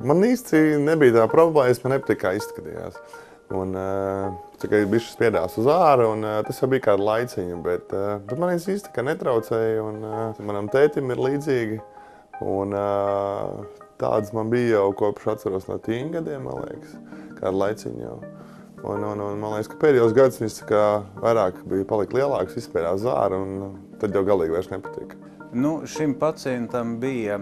Man īsti nebija tā problēma, man nepatika, kā izskatījās. Un tikai bišķi spiedās uz āru, un tas jau bija kāda laiciņa, bet man īsti kā netraucēja, un manam tētim ir līdzīgi. Un tādas man bija jau kopš atceros no tīņa gadiem, man liekas, kāda laiciņa jau. Un man liekas, ka pēdējos gadus viņš vairāk bija palikt lielāks, izspiedās uz āru, un tad jau galīgi vairs nepatika. Nu, šim pacientam bija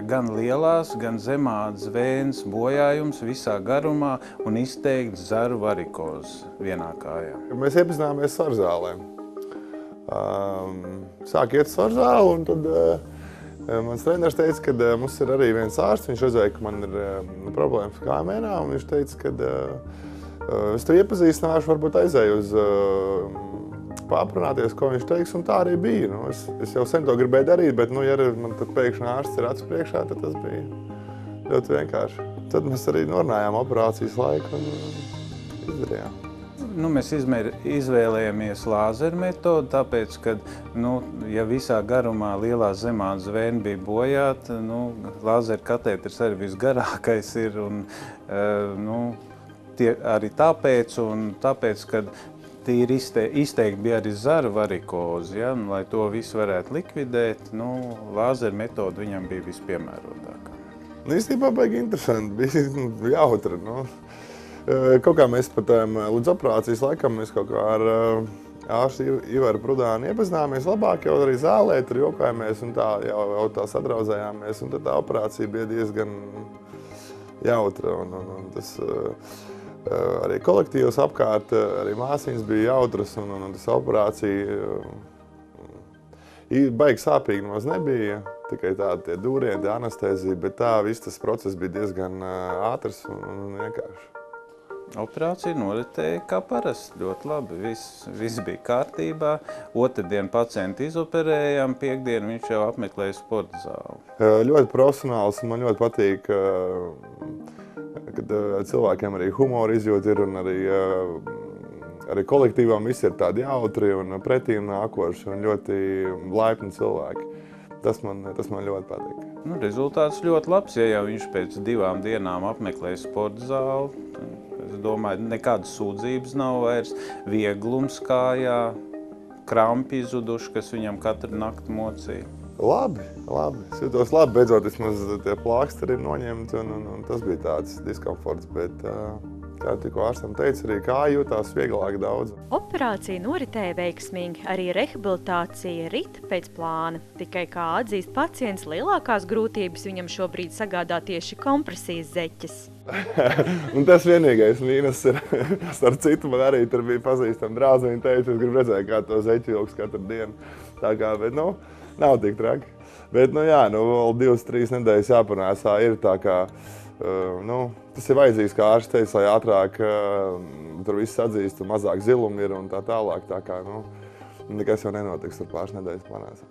gan lielās, gan zemādas vēnes bojājums visā garumā un izteikts zaru varikoze vienā kājā. Mēs iepazināmies svarzālēm. Sāk iet svarzāli, un tad mans treneris teica, ka mums ir arī viens ārsts. Viņš redzēja, ka man ir problēmas kājienā, un viņš teica, ka es tev iepazīstināšu, varbūt aizēju uz pārprunāties, ko viņš teiks, un tā arī bija. Nu, es jau sen to gribēju darīt, bet, ja man tad pēkšņi ārsts ir acu priekšā, tad tas bija ļoti vienkārši. Tad mēs arī norunājām operācijas laiku un izdarījām. Nu, mēs izvēlējāmies lāzeru metodu, tāpēc, ka, ja visā garumā lielā zemādas vēna bija bojāta, lāzeru katēters arī visgarākais ir, un arī tāpēc, ka tīri izteikti bija arī zaru varikoze, ja? Lai to visu varētu likvidēt, lāzeru metoda viņam bija vispiemērotākā. Īstenībā baigi interesanti, bija jautra. Kaut kā mēs pat līdz operācijas laikam mēs kaut kā ar ārstu Ivaru Prudānu iepazināmies labāk, jau arī zālē tur jokājāmies un tā, jau tā sadraudzējāmies, un tad tā operācija bija diezgan jautra. Un tas arī kolektīvs apkārt, arī māsīņas bija jautras, un tas operācija baigi sāpīgi nemaz nebija. Tikai tādi tie dūrieni, anestēzija, bet tā viss tas process bija diezgan ātrs un vienkārši. Operācija noritēja kā parasti, ļoti labi. Viss bija kārtībā. Otrdien pacientu izoperējām, piektdien viņš jau apmeklēja sporta zāli. Ļoti profesionāls, man ļoti patīk, kad cilvēkiem arī humora izjūta ir, un arī kolektīvām visi ir tādi jautri un pretīm nākoši un ļoti laipni cilvēki. Tas man ļoti patīk. Rezultāts ļoti labs, ja jau viņš pēc 2 dienām apmeklēja sporta zāli. Es domāju, nekādas sūdzības nav vairs, vieglums kājā, krampi izuduši, kas viņam katru nakti mocīja. Labi. Es jūtos labi, beidzot vismaz tie plāksteri ir noņemti, un tas bija tāds diskomforts, bet, kā tikko ārstam teica, arī kāja jūtās vieglāk daudz. Operācija noritēja veiksmīgi, arī rehabilitācija rit pēc plāna. Tikai, kā atzīst pacients, lielākās grūtības viņam šobrīd sagādā tieši kompresijas zeķes. Un tas vienīgais mīnus ir, ar citu man arī tur bija pazīstama draudzene, viņa teica, es gribu redzēt, kā to zeķu vilks katru dienu. Tā kā, bet, nav tik traki. Bet, vēl 2-3 nedēļas jāpanēsā ir tā kā, tas ir vajadzīgs, kā ārsts teica, lai ātrāk tur viss atzīst un mazāk zilumi ir un tā tālāk. Tā kā, nekas jau nenotiks, tur pāris nedēļas panēsā.